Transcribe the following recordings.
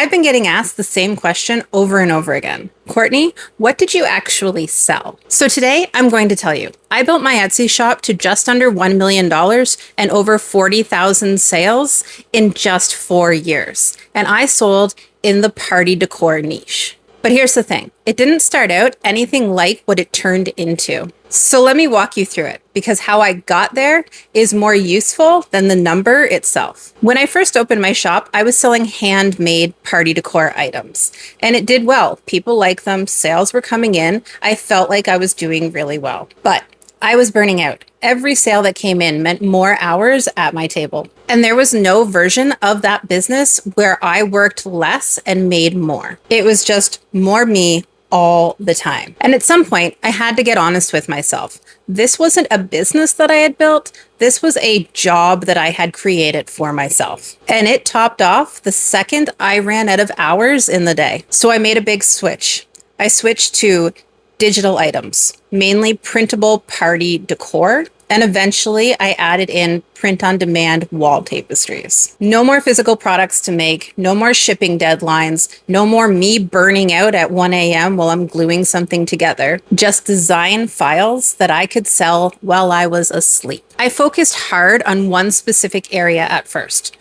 I've been getting asked the same question over and over again. Courtney, what did you actually sell? So today I'm going to tell you. I built my Etsy shop to just under $1 million and over 40,000 sales in just 4 years. And I sold in the party decor niche. But here's the thing. It didn't start out anything like what it turned into. So let me walk you through it, because how I got there is more useful than the number itself. When I first opened my shop, I was selling handmade party decor items, and it did well. People liked them, sales were coming in. I felt like I was doing really well, but I was burning out. Every sale that came in meant more hours at my table. And there was no version of that business where I worked less and made more. It was just more me all the time. And at some point, I had to get honest with myself. This wasn't a business that I had built. This was a job that I had created for myself. And it topped off the second I ran out of hours in the day. So I made a big switch. I switched to digital items, mainly printable party decor, and eventually I added in print-on-demand wall tapestries. No more physical products to make, no more shipping deadlines, no more me burning out at 1 a.m. while I'm gluing something together, just design files that I could sell while I was asleep. I focused hard on one specific area at first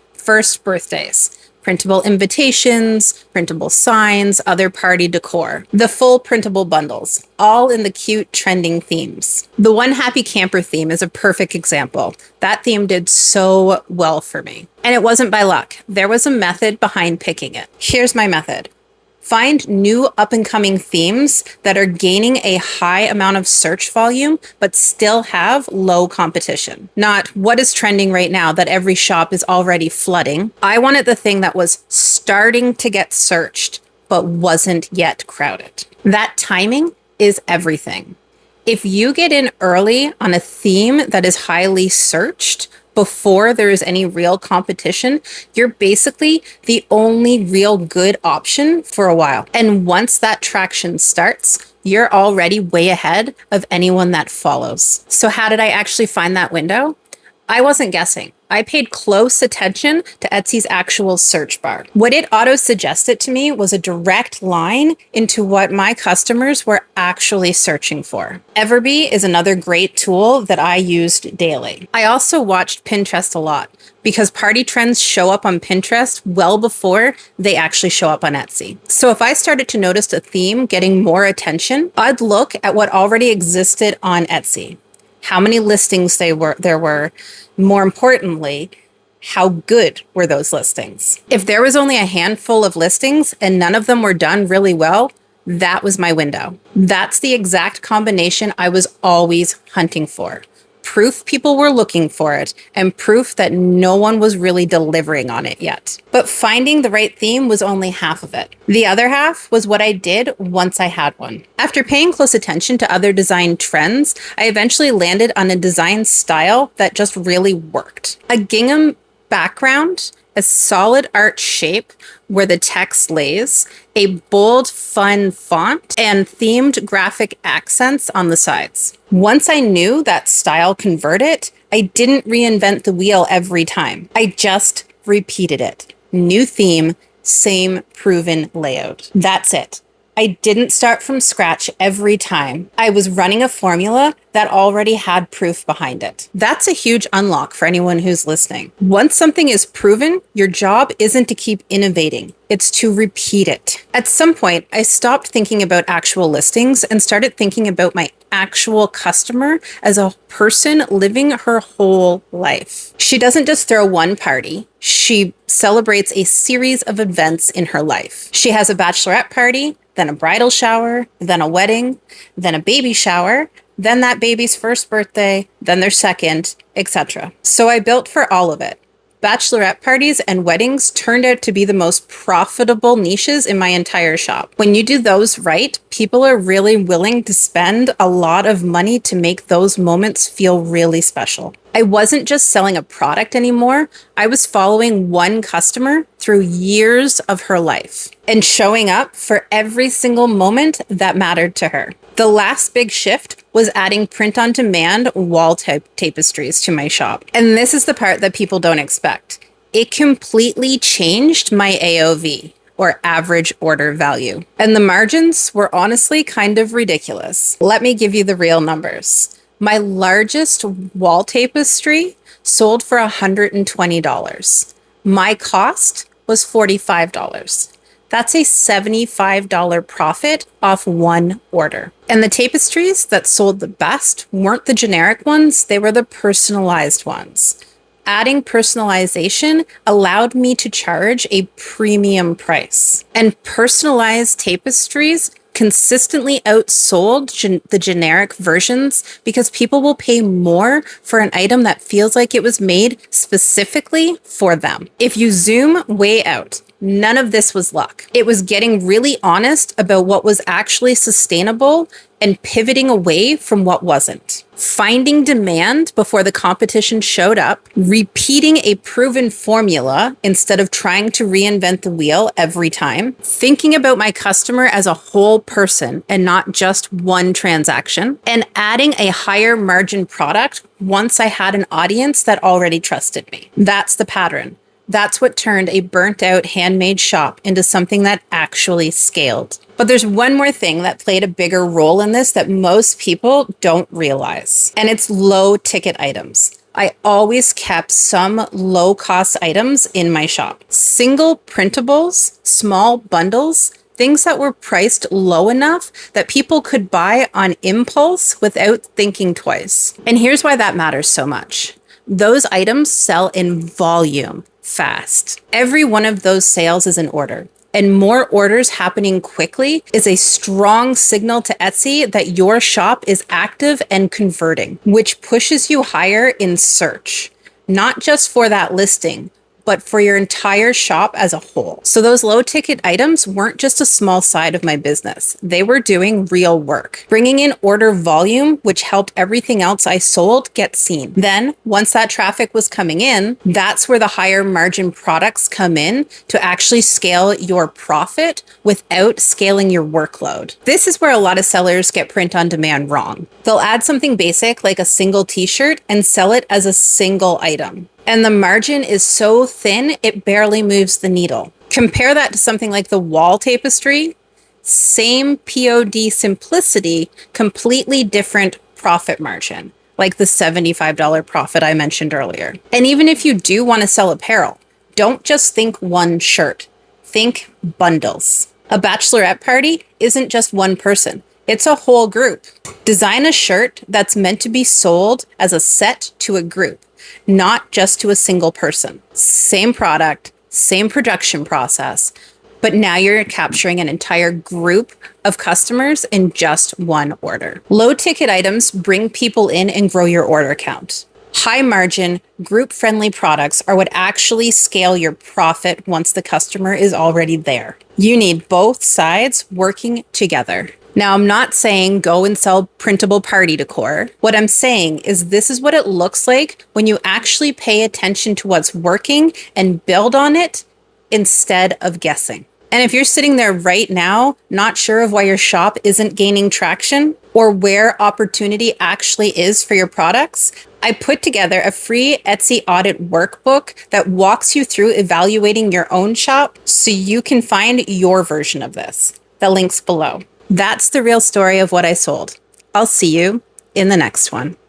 birthdays. Printable invitations, printable signs, other party decor, the full printable bundles, all in the cute trending themes. The One Happy Camper theme is a perfect example. That theme did so well for me. And it wasn't by luck. There was a method behind picking it. Here's my method. Find new up-and-coming themes that are gaining a high amount of search volume, but still have low competition. Not what is trending right now that every shop is already flooding. I wanted the thing that was starting to get searched, but wasn't yet crowded. That timing is everything. If you get in early on a theme that is highly searched, before there is any real competition, you're basically the only real good option for a while. And once that traction starts, you're already way ahead of anyone that follows. So how did I actually find that window? I wasn't guessing. I paid close attention to Etsy's actual search bar. What it auto-suggested to me was a direct line into what my customers were actually searching for. Everbee is another great tool that I used daily. I also watched Pinterest a lot because party trends show up on Pinterest well before they actually show up on Etsy. So if I started to notice a theme getting more attention, I'd look at what already existed on Etsy. How many listings there were, more importantly, how good were those listings? If there was only a handful of listings and none of them were done really well, that was my window. That's the exact combination I was always hunting for. Proof people were looking for it, and proof that no one was really delivering on it yet. But finding the right theme was only half of it. The other half was what I did once I had one. After paying close attention to other design trends, I eventually landed on a design style that just really worked. A gingham background, a solid art shape where the text lays, a bold, fun font, and themed graphic accents on the sides. Once I knew that style converted, I didn't reinvent the wheel every time. I just repeated it. New theme, same proven layout. That's it. I didn't start from scratch every time. I was running a formula that already had proof behind it. That's a huge unlock for anyone who's listening. Once something is proven, your job isn't to keep innovating. It's to repeat it. At some point, I stopped thinking about actual listings and started thinking about my actual customer as a person living her whole life. She doesn't just throw one party. She celebrates a series of events in her life. She has a bachelorette party, then a bridal shower, then a wedding, then a baby shower, then that baby's first birthday, then their second, etc. So I built for all of it. Bachelorette parties and weddings turned out to be the most profitable niches in my entire shop. When you do those right, people are really willing to spend a lot of money to make those moments feel really special. I wasn't just selling a product anymore. I was following one customer through years of her life and showing up for every single moment that mattered to her. The last big shift was adding print-on-demand wall tapestries to my shop. And this is the part that people don't expect. It completely changed my AOV, or average order value. And the margins were honestly kind of ridiculous. Let me give you the real numbers. My largest wall tapestry sold for $120. My cost was $45. That's a $75 profit off one order. And the tapestries that sold the best weren't the generic ones, they were the personalized ones. Adding personalization allowed me to charge a premium price. And personalized tapestries consistently outsold the generic versions because people will pay more for an item that feels like it was made specifically for them. If you zoom way out, none of this was luck. It was getting really honest about what was actually sustainable and pivoting away from what wasn't. Finding demand before the competition showed up, repeating a proven formula instead of trying to reinvent the wheel every time, thinking about my customer as a whole person and not just one transaction, and adding a higher margin product once I had an audience that already trusted me. That's the pattern. That's what turned a burnt out handmade shop into something that actually scaled. But there's one more thing that played a bigger role in this that most people don't realize, and it's low ticket items. I always kept some low cost items in my shop. Single printables, small bundles, things that were priced low enough that people could buy on impulse without thinking twice. And here's why that matters so much. Those items sell in volume fast. Every one of those sales is an order. And more orders happening quickly is a strong signal to Etsy that your shop is active and converting, which pushes you higher in search, not just for that listing, but for your entire shop as a whole. So those low ticket items weren't just a small side of my business. They were doing real work, bringing in order volume, which helped everything else I sold get seen. Then once that traffic was coming in, that's where the higher margin products come in to actually scale your profit without scaling your workload. This is where a lot of sellers get print on demand wrong. They'll add something basic like a single t-shirt and sell it as a single item. And the margin is so thin, it barely moves the needle. Compare that to something like the wall tapestry. Same POD simplicity, completely different profit margin, like the $75 profit I mentioned earlier. And even if you do want to sell apparel, don't just think one shirt, think bundles. A bachelorette party isn't just one person. It's a whole group. Design a shirt that's meant to be sold as a set to a group, not just to a single person. Same product, same production process, but now you're capturing an entire group of customers in just one order. Low ticket items bring people in and grow your order count. High margin, group-friendly products are what actually scale your profit once the customer is already there. You need both sides working together. Now, I'm not saying go and sell printable party decor. What I'm saying is this is what it looks like when you actually pay attention to what's working and build on it instead of guessing. And if you're sitting there right now, not sure of why your shop isn't gaining traction or where opportunity actually is for your products, I put together a free Etsy audit workbook that walks you through evaluating your own shop so you can find your version of this. The link's below. That's the real story of what I sold. I'll see you in the next one.